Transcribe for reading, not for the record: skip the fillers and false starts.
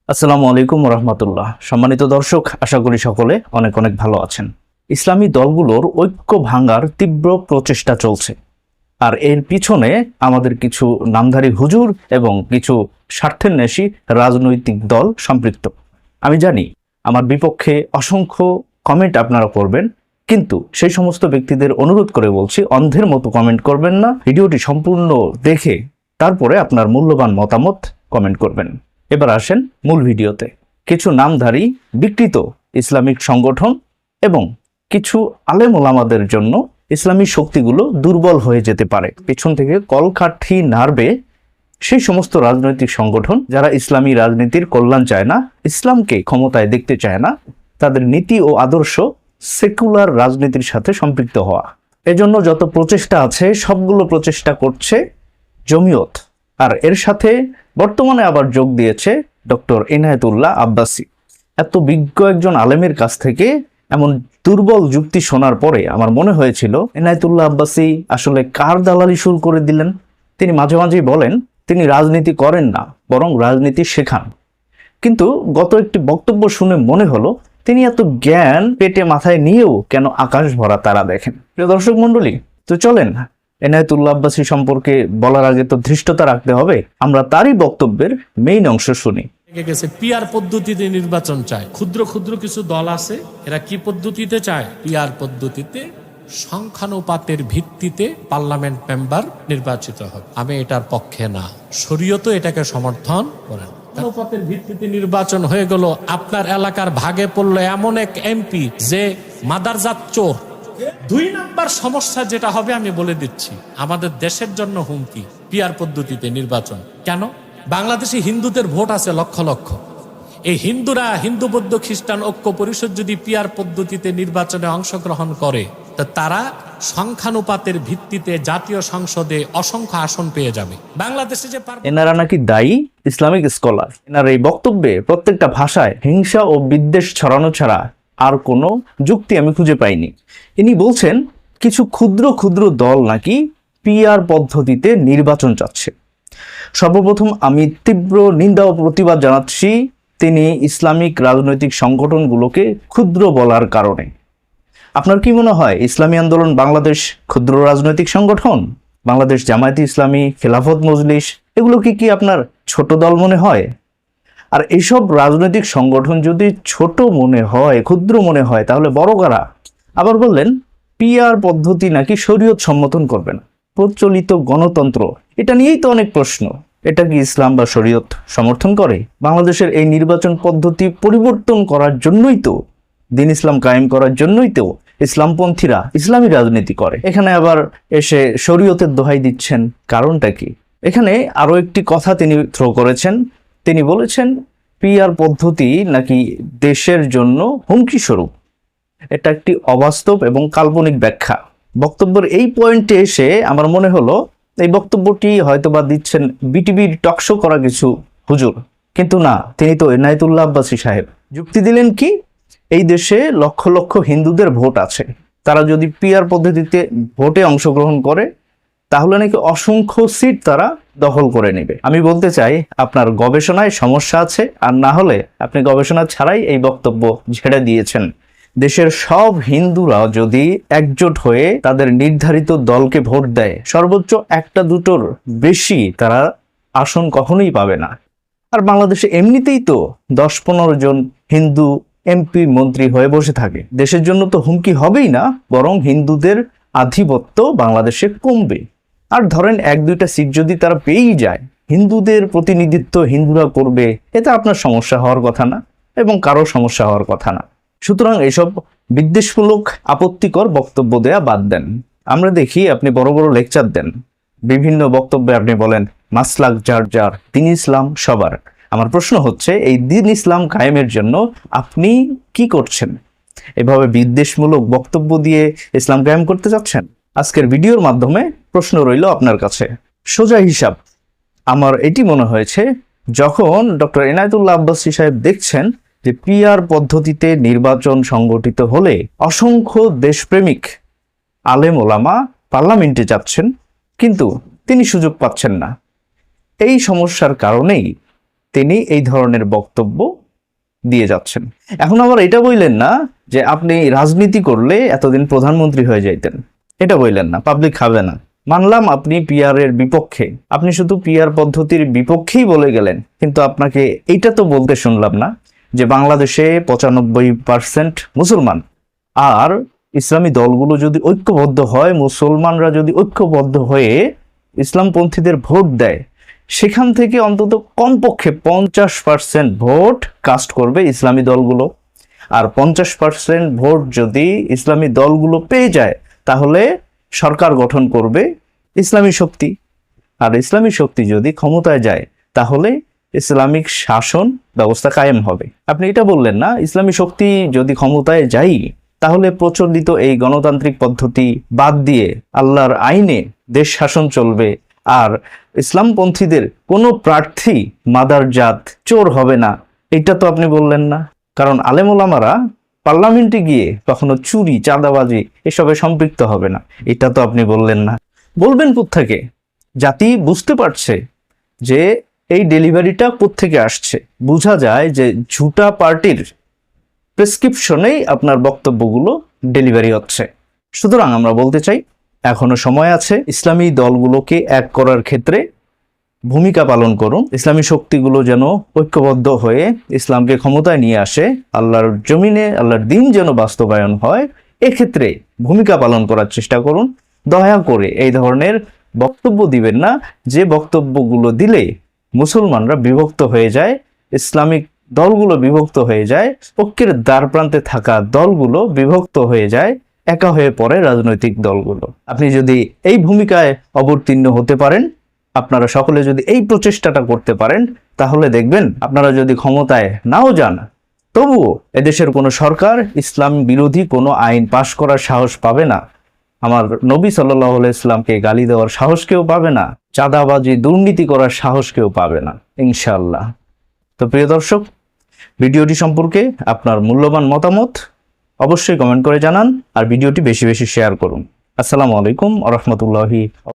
আসসালামু আলাইকুম রহমতুল্লাহ। সম্মানিত দর্শক, আশা করি সকলে অনেক অনেক ভালো আছেন। ইসলামী দলগুলোর ঐক্য ভাঙার তীব্র প্রচেষ্টা চলছে, আর এর পিছনে আমাদের কিছু নামধারী হুজুর এবং কিছু স্বার্থের নেশী রাজনৈতিক দল সম্পৃক্ত। আমি জানি আমার বিপক্ষে অসংখ্য কমেন্ট আপনারা করবেন, কিন্তু সেই সমস্ত ব্যক্তিদের অনুরোধ করে বলছি, অন্ধের মতো কমেন্ট করবেন না। ভিডিওটি সম্পূর্ণ দেখে তারপরে আপনার মূল্যবান মতামত কমেন্ট করবেন। এবার আসেন মূল ভিডিওতে। কিছু নামধারী বিকৃত ইসলামিক সংগঠন এবং কিছু আলেম ওলামাদের জন্য ইসলামী শক্তিগুলো দুর্বল হয়ে যেতে পারে। পেছন থেকে কলকাঠি নাড়বে সেই সমস্ত রাজনৈতিক সংগঠন যারা ইসলামী রাজনীতির কল্যাণ চায় না, ইসলামকে ক্ষমতায় দেখতে চায় না, তাদের নীতি ও আদর্শ সেকুলার রাজনীতির সাথে সম্পৃক্ত হওয়া। এজন্য যত প্রচেষ্টা আছে সবগুলো প্রচেষ্টা করছে জমিয়ত, আর এর সাথে বর্তমানে আবার যোগ দিয়েছে ডক্টর এনায়েতুল্লাহ আব্বাসী। এত বিজ্ঞ একজন আলেমের কাছ থেকে এমন দুর্বল যুক্তি শোনার পরে আমার মনে হয়েছিল এনায়েতুল্লাহ আব্বাসী আসলে কার দালালি শুরু করে দিলেন। তিনি মাঝে মাঝেই বলেন তিনি রাজনীতি করেন না, বরং রাজনীতি শেখান। কিন্তু গত একটি বক্তব্য শুনে মনে হলো তিনি এত জ্ঞান পেটে মাথায় নিয়েও কেন আকাশ ভরা তারা দেখেন। প্রিয় দর্শক মন্ডলী, তো চলেন এনায়েতুল্লাহ আব্বাসী সম্পর্কে বলার আগে তো ধৃষ্টতা রাখতে হবে। আমরা তারই বক্তব্যের মেইন অংশ শুনি। পিআর পদ্ধতিতে নির্বাচন চায়। ক্ষুদ্র ক্ষুদ্র কিছু দল আছে, এরা কি পদ্ধতিতে চায়? পিআর পদ্ধতিতে সংখ্যানুপাতের ভিত্তিতে পার্লামেন্ট মেম্বার নির্বাচিত হবে। আমি এটার পক্ষে না, শরীয়তও এটাকে সমর্থন করেন। অনুপাতের ভিত্তিতে নির্বাচন হয়ে গেল, আপনার এলাকার ভাগে পড়লো এমন এক এমপি যে মাদারজাত চোর। 2 নাম্বার সমস্যা যেটা হবে আমি বলে দিচ্ছি, আমাদের দেশের জন্য হুমকি পিআর পদ্ধতিতে নির্বাচন। কেন? বাংলাদেশে হিন্দুদের ভোট আছে লক্ষ লক্ষ। এই হিন্দুরা, হিন্দু বৌদ্ধ খ্রিস্টান ঐক্য পরিষদ যদি পিআর পদ্ধতিতে নির্বাচনে অংশগ্রহণ করে, তা তারা সংখ্যানুপাতের ভিত্তিতে জাতীয় সংসদে অসংখ্য আসন পেয়ে যাবে। বাংলাদেশে যে এনারা নাকি দায়ী ইসলামিক স্কলার। এনার এই বক্তব্যে প্রত্যেকটা ভাষায় হিংসা ও বিদ্বেষ ছড়ানো ছাড়া আর কোনো যুক্তি আমি খুঁজে পাইনি। ইনি বলছেন কিছু ক্ষুদ্র ক্ষুদ্র দল নাকি পিআর পদ্ধতিতে নির্বাচন চাচ্ছে। সর্বপ্রথম আমি তীব্র নিন্দা ও প্রতিবাদ জানাচ্ছি তিনি ইসলামিক রাজনৈতিক সংগঠনগুলোকে ক্ষুদ্র বলার কারণে। আপনার কি মনে হয় ইসলামী আন্দোলন বাংলাদেশ ক্ষুদ্র রাজনৈতিক সংগঠন? বাংলাদেশ জামায়াতে ইসলামী, খেলাফত মজলিস, এগুলো কি আপনার ছোট দল মনে হয়? আর এইসব রাজনৈতিক সংগঠন যদি ছোট মনে হয়, ক্ষুদ্র মনে হয়, তাহলে বড় কারা? আবার বললেন পিআর পদ্ধতি নাকি শরীয়ত সম্মতন করবে না। প্রচলিত গণতন্ত্র, এটা নিয়েই তো অনেক প্রশ্ন। এটা কি ইসলাম বা শরীয়ত সমর্থন করে? বাংলাদেশের এই নির্বাচন পদ্ধতি পরিবর্তন করার জন্যই তো, দিন ইসলাম কায়েম করার জন্যই তো ইসলামপন্থীরা ইসলামী রাজনীতি করে। এখানে আবার এসে শরীয়তের দোহাই দিচ্ছেন, কারণটা কি? এখানে আরো একটি কথা তিনি থ্রো করেছেন। তিনি বলেছেন পিআর পদ্ধতি নাকি দেশের জন্য হুমকি স্বরূপ। এটা একটি অবাস্তব এবং কাল্পনিক ব্যাখ্যা। বক্তব্যের এই পয়েন্টে এসে আমার মনে হলো এই বক্তব্যটি হয়তোবা দিচ্ছেন বিটিভির টকশো করা কিছু হুজুর, কিন্তু না, তিনি তো এনায়েতুল্লাহ আব্বাসী সাহেব। যুক্তি দিলেন কি, এই দেশে লক্ষ লক্ষ হিন্দুদের ভোট আছে, তারা যদি পিআর পদ্ধতিতে ভোটে অংশগ্রহণ করে তাহলে নাকি অসংখ্য সিট তারা দখল করে নেবে। আমি বলতে চাই আপনার গবেষণায় সমস্যা আছে, আর না হলে আপনি গবেষণা ছাড়াই এই বক্তব্য ঝেড়ে দিয়েছেন। দেশের সব হিন্দুরা যদি একজোট হয়ে তাদের নির্ধারিত দলকে ভোট দেয়, সর্বোচ্চ 1-2টোর বেশি তারা আসন কখনোই পাবে না। আর বাংলাদেশে এমনিতেই তো 10-15 জন হিন্দু এমপি মন্ত্রী হয়ে বসে থাকে। দেশের জন্য তো হুমকি হবেই না, বরং হিন্দুদের আধিপত্য বাংলাদেশে কমবে। আর ধরেন 1-2টা সিট যদি তারা পেয়েই যায়, হিন্দুদের প্রতিনিধিত্ব হিন্দুরা করবে, এটা আপনার সমস্যা হওয়ার কথা না এবং কারো সমস্যা হওয়ার কথা না। সুতরাং এসব বিদ্বেষমূলক আপত্তিকর বক্তব্য দেয়া বাদ দেন। আমরা দেখি আপনি বড় বড় লেকচার দেন, বিভিন্ন বক্তব্যে আপনি বলেন মাসলাক যার যার, দিন ইসলাম সবার। আমার প্রশ্ন হচ্ছে এই দিন ইসলাম কায়েমের জন্য আপনি কি করছেন? এভাবে বিদ্বেষমূলক বক্তব্য দিয়ে ইসলাম কায়েম করতে চাচ্ছেন? আজকের ভিডিওর মাধ্যমে প্রশ্ন রইল আপনার কাছে। সোজা হিসাব, আমার এটি মনে হয়েছে যখন ডক্টর এনায়েতুল্লাহ আব্বাসী সাহেব দেখছেন যে পিআর পদ্ধতিতে নির্বাচন সংগঠিত হলে অসংখ্য দেশপ্রেমিক আলেম ওলামা পার্লামেন্টে যাচ্ছেন, কিন্তু তিনি সুযোগ পাচ্ছেন না। এই সমস্যার কারণেই তিনি এই ধরনের বক্তব্য দিয়ে যাচ্ছেন। এখন আবার এটা বললেন না যে আপনি রাজনীতি করলে এতদিন প্রধানমন্ত্রী হয়ে যাইতেন, এটা বললেন না, পাবলিক খাবে না। মানলাম আপনি পিআর এর বিপক্ষে, আপনি শুধু পিআর পদ্ধতির বিপক্ষেই বলে গেলেন, কিন্তু আপনাকে এইটা তো বলতে শুনলাম না যে বাংলাদেশে 95% মুসলমান, আর ইসলামী দলগুলো যদি ঐক্যবদ্ধ হয়, মুসলমানরা যদি ঐক্যবদ্ধ হয়ে ইসলামপন্থীদের ভোট দেয়, সেখান থেকে অন্তত কমপক্ষে 50% ভোট কাস্ট করবে ইসলামী দলগুলো। আর 50% ভোট যদি ইসলামী দলগুলো পেয়ে যায়, তাহলে সরকার গঠন করবে ইসলামী শক্তি। আর ইসলামী শক্তি যদি ক্ষমতায় যায়, তাহলে ইসলামিক শাসন ব্যবস্থা কায়েম হবে। আপনি এটা বললেন না, ইসলামী শক্তি যদি ক্ষমতায় যাই, তাহলে প্রচলিত এই গণতান্ত্রিক পদ্ধতি বাদ দিয়ে আল্লাহর আইনে দেশ শাসন চলবে, আর ইসলামপন্থীদের কোনো প্রার্থী মাদারজাত চোর হবে না। এটা তো আপনি বললেন না, কারণ আলেম ওলামারা পার্লামেন্টে গিয়ে কখনো চুরি, চাঁদাবাজি এসবে সম্পৃক্ত হবে না। এটা তো আপনি বললেন না। বলবেন কোত্থেকে? জাতি বুঝতে পারছে যে এই ডেলিভারিটা কোত্থেকে আসছে। বোঝা যায় যে ঝুটা পার্টির প্রেসক্রিপশনেই আপনার বক্তব্যগুলো ডেলিভারি হচ্ছে। সুতরাং আমরা বলতে চাই, এখনো সময় আছে। ইসলামী দলগুলোকে এক করার ক্ষেত্রে ভূমিকা পালন করুন। ইসলামী শক্তিগুলো যেন ঐক্যবদ্ধ হয়ে ইসলামকে ক্ষমতায় নিয়ে আসে, আল্লাহর জমিনে আল্লাহর দিন যেন বাস্তবায়ন হয়, এক্ষেত্রে ভূমিকা পালন করার চেষ্টা করুন। দয়া করে এই ধরনের বক্তব্য দিবেন না, যে বক্তব্যগুলো দিলে মুসলমানরা বিভক্ত হয়ে যায়, ইসলামিক দলগুলো বিভক্ত হয়ে যায়, ঐক্যের দ্বার প্রান্তে থাকা দলগুলো বিভক্ত হয়ে যায়, একা হয়ে পড়ে রাজনৈতিক দলগুলো। আপনি যদি এই ভূমিকায় অবতীর্ণ হতে পারেন, আপনারা সকলে যদি এই প্রচেষ্টাটা করতে পারেন, তাহলে দেখবেন আপনারা যদি ক্ষমতায় নাও যান, তবুও এদেশের কোনো সরকার ইসলাম বিরোধী কোনো আইন পাশ করার সাহস পাবে না। আমার নবী সাল্লাল্লাহু আলাইহি ইসলামকে গালি দেওয়ার সাহস কেউ পাবে না, চাঁদাবাজি দুর্নীতি করার সাহস কেউ পাবে না, ইনশাআল্লাহ। তো প্রিয় দর্শক, ভিডিওটি সম্পর্কে আপনার মূল্যবান মতামত অবশ্যই কমেন্ট করে জানান, আর ভিডিওটি বেশি বেশি শেয়ার করুন। আসসালামু আলাইকুম ওয়া রাহমাতুল্লাহি